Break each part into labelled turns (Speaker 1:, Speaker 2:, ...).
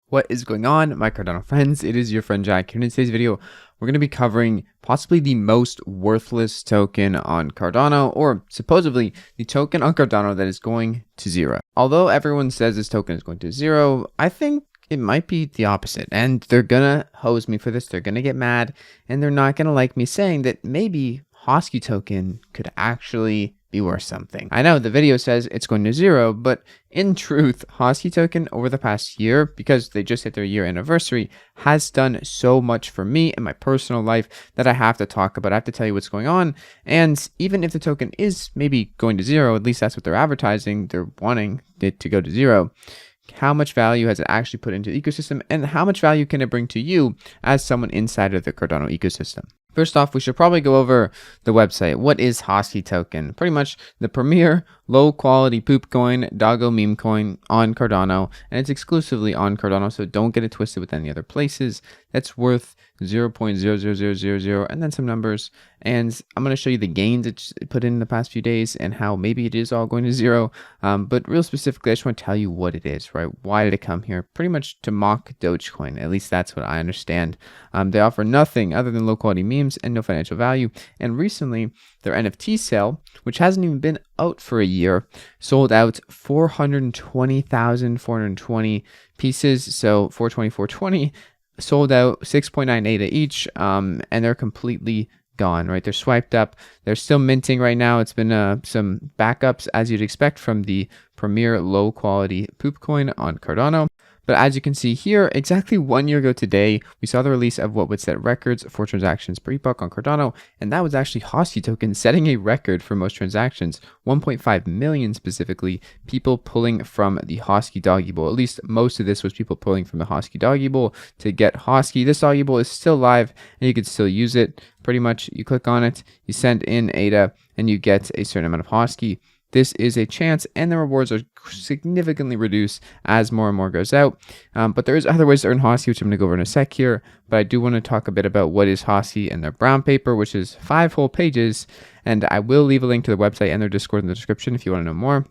Speaker 1: What is going on, my Cardano friends? It is your friend Jack here. In today's video, we're going to be covering possibly the most worthless token on Cardano, or supposedly the token on Cardano that is going to zero. Although everyone says this token is going to zero, I think it might be the opposite, and they're gonna hose me for this. They're gonna get mad, and they're not gonna like me saying that maybe Hosky token could actually be worth something. I know the video says it's going to zero, but in truth, Hosky token over the past year, because they just hit their year anniversary, has done so much for me in my personal life that I have to talk about. I have to tell you what's going on. And even if the token is maybe going to zero, at least that's what they're advertising, they're wanting it to go to zero. How much value has it actually put into the ecosystem, and how much value can it bring to you as someone inside of the Cardano ecosystem? First off, we should probably go over the website. What is Hosky token? Pretty much the premier low quality poop coin, doggo meme coin on Cardano, and it's exclusively on Cardano, so don't get it twisted with any other places. That's worth 0.00000 and then some numbers. And I'm going to show you the gains it put in the past few days and how maybe it is all going to zero. But real specifically, I just want to tell you what it is, right? Why did it come here? Pretty much to mock Dogecoin. At least that's what I understand. They offer nothing other than low quality memes and no financial value. And recently, their NFT sale, which hasn't even been out for a year, sold out 420,420 pieces. So 420, sold out 6.9 ADA each, and they're completely gone, right? They're swiped up. They're still minting right now. It's been some backups, as you'd expect from the premier low quality poop coin on Cardano. But as you can see here, exactly 1 year ago today, we saw the release of what would set records for transactions per epoch on Cardano, and that was actually Hosky token setting a record for most transactions, 1.5 million specifically, people pulling from the Hosky doggy bowl. At least most of this was people pulling from the Hosky doggy bowl to get Hosky. This doggy bowl is still live, and you can still use it. Pretty much, you click on it, you send in ADA, and you get a certain amount of Hosky. This is a chance, and the rewards are significantly reduced as more and more goes out. But there is other ways to earn Hosky, which I'm going to go over in a sec here. But I do want to talk a bit about what is Hosky and their brown paper, which is 5 whole pages. And I will leave a link to the website and their Discord in the description if you want to know more.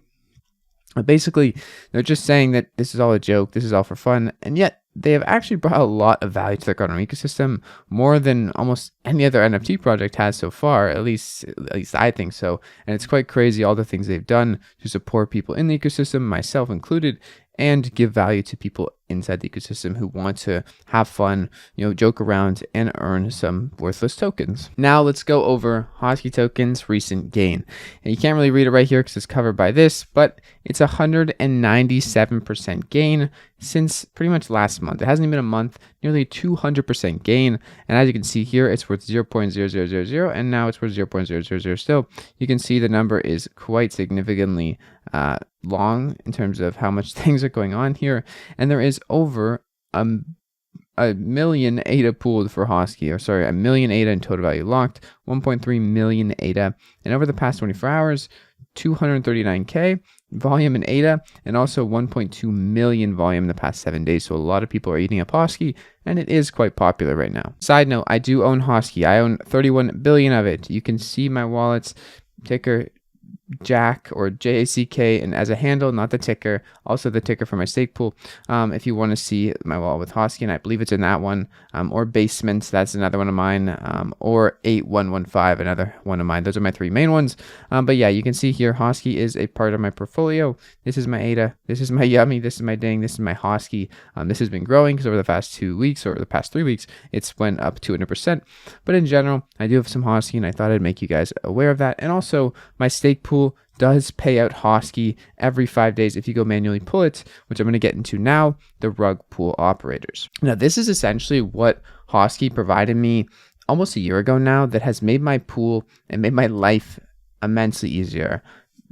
Speaker 1: But basically, they're just saying that this is all a joke, this is all for fun, and yet they have actually brought a lot of value to the Cardano ecosystem, more than almost any other NFT project has so far. At least I think so. And it's quite crazy all the things they've done to support people in the ecosystem, myself included, and give value to people inside the ecosystem who want to have fun, joke around and earn some worthless tokens. Now let's go over Hosky token's recent gain. And you can't really read it right here because it's covered by this, but it's 197% gain since pretty much last month. It hasn't even been a month, nearly 200% gain. And as you can see here, it's worth 0.0000, and now it's worth 0.000 still. You can see the number is quite significantly long in terms of how much things are going on here, and there is over a million ADA pooled for Hosky, or sorry, a million ADA in total value locked, 1.3 million ADA, and over the past 24 hours, 239k volume in ADA, and also 1.2 million volume in the past 7 days. So a lot of people are eating up Hosky, and it is quite popular right now. Side note, I do own Hosky. I own 31 billion of it. You can see my wallet's ticker Jack, or JACK, and as a handle, not the ticker, also the ticker for my stake pool. If you want to see my wallet with Hosky, and I believe it's in that one, or Basements, that's another one of mine, or 8115, another one of mine. Those are my 3 main ones. But yeah, you can see here, Hosky is a part of my portfolio. This is my ADA, this is my Yummy, this is my Ding, this is my Hosky. This has been growing because over the past 2 weeks, or the past 3 weeks, it's went up 200%. But in general, I do have some Hosky, and I thought I'd make you guys aware of that. And also, my stake pool does pay out Hosky every 5 days if you go manually pull it, which I'm going to get into now, the rug pool operators. Now, this is essentially what Hosky provided me almost a year ago now that has made my pool and made my life immensely easier.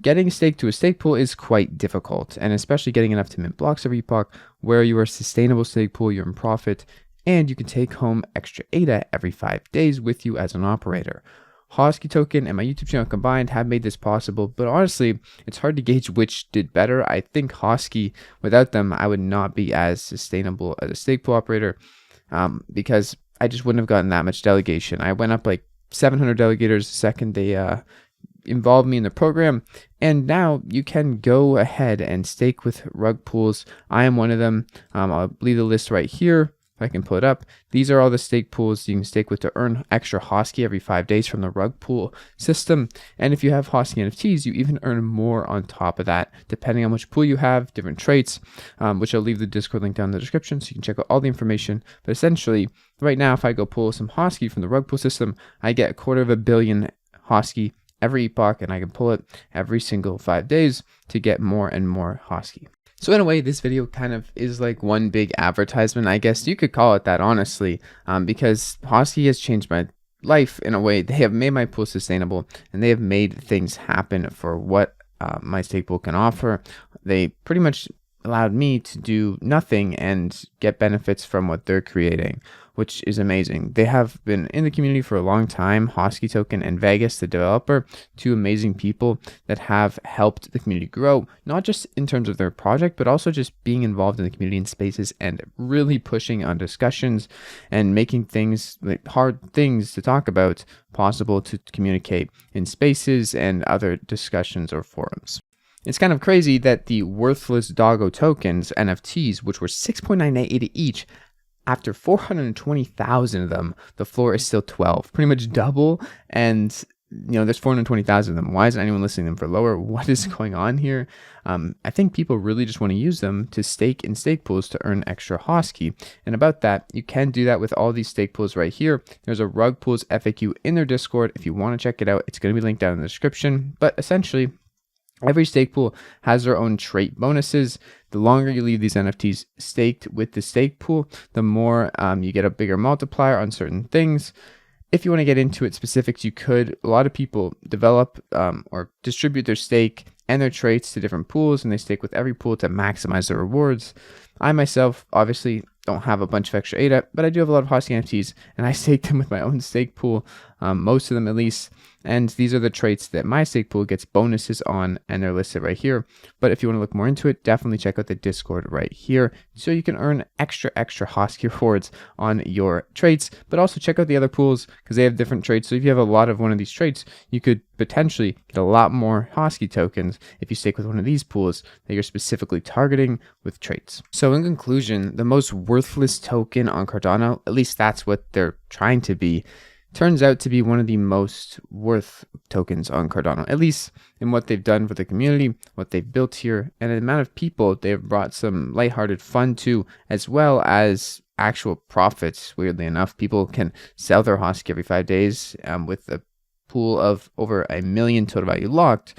Speaker 1: Getting stake to a stake pool is quite difficult, and especially getting enough to mint blocks every epoch where you are a sustainable stake pool, you're in profit, and you can take home extra ADA every 5 days with you as an operator. Hosky token and my YouTube channel combined have made this possible, but honestly, it's hard to gauge which did better. I think Hosky, without them, I would not be as sustainable as a stake pool operator, because I just wouldn't have gotten that much delegation. I went up like 700 delegators the second they involved me in the program, and now you can go ahead and stake with rug pools. I am one of them. I'll leave the list right here. If I can pull it up, these are all the stake pools you can stake with to earn extra Hosky every 5 days from the rug pool system. And if you have Hosky NFTs, you even earn more on top of that, depending on which pool you have, different traits, which I'll leave the Discord link down in the description so you can check out all the information. But essentially, right now, if I go pull some Hosky from the rug pool system, I get 250 million Hosky every epoch, and I can pull it every single 5 days to get more and more Hosky. So in a way, this video kind of is like one big advertisement, I guess you could call it that, honestly, because Hosky has changed my life in a way. They have made my pool sustainable, and they have made things happen for what my stake pool can offer. They pretty much allowed me to do nothing and get benefits from what they're creating, which is amazing. They have been in the community for a long time. Hosky Token and Vegas, the developer, two amazing people that have helped the community grow, not just in terms of their project, but also just being involved in the community in spaces and really pushing on discussions and making things, like hard things to talk about, possible to communicate in spaces and other discussions or forums. It's kind of crazy that the worthless doggo tokens, NFTs, which were 6.988 each, after 420,000 of them, the floor is still 12, pretty much double. And there's 420,000 of them. Why isn't anyone listing them for lower? What is going on here? I think people really just want to use them to stake in stake pools to earn extra Hosky. And about that, you can do that with all these stake pools right here. There's a rug pools FAQ in their Discord. If you want to check it out, it's going to be linked down in the description. But essentially, every stake pool has their own trait bonuses. The longer you leave these NFTs staked with the stake pool, the more you get a bigger multiplier on certain things. If you want to get into it specifics, you could. A lot of people develop or distribute their stake and their traits to different pools, and they stake with every pool to maximize their rewards. I myself obviously don't have a bunch of extra ADA, but I do have a lot of Hosky NFTs, and I stake them with my own stake pool, most of them at least. And these are the traits that my stake pool gets bonuses on, and they're listed right here. But if you want to look more into it, definitely check out the Discord right here so you can earn extra Hosky rewards on your traits. But also check out the other pools because they have different traits. So if you have a lot of one of these traits, you could potentially get a lot more Hosky tokens if you stake with one of these pools that you're specifically targeting with traits. So in conclusion, the most worthless token on Cardano, at least that's what they're trying to be, turns out to be one of the most worth tokens on Cardano, at least in what they've done for the community, what they've built here, and the amount of people they've brought some lighthearted fun to, as well as actual profits. Weirdly enough, people can sell their Hosky every 5 days with a pool of over 1 million total value locked.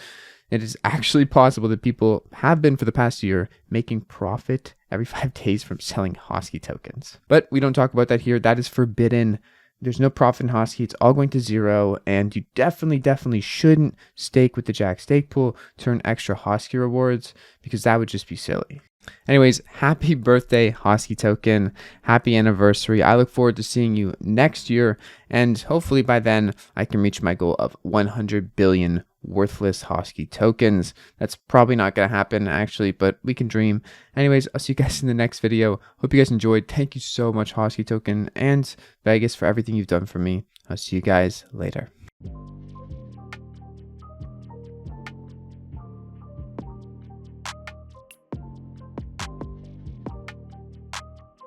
Speaker 1: It is actually possible that people have been for the past year making profit every 5 days from selling Hosky tokens. But we don't talk about that here. That is forbidden. There's no profit in Hosky. It's all going to zero. And you definitely shouldn't stake with the Jack stake pool to earn extra Hosky rewards because that would just be silly. Anyways, happy birthday, Hosky token. Happy anniversary. I look forward to seeing you next year. And hopefully by then I can reach my goal of 100 billion worthless Hosky tokens. That's probably not going to happen actually, but we can dream. Anyways, I'll see you guys in the next video. Hope you guys enjoyed. Thank you so much, Hosky token and Vegas, for everything you've done for me. I'll see you guys later.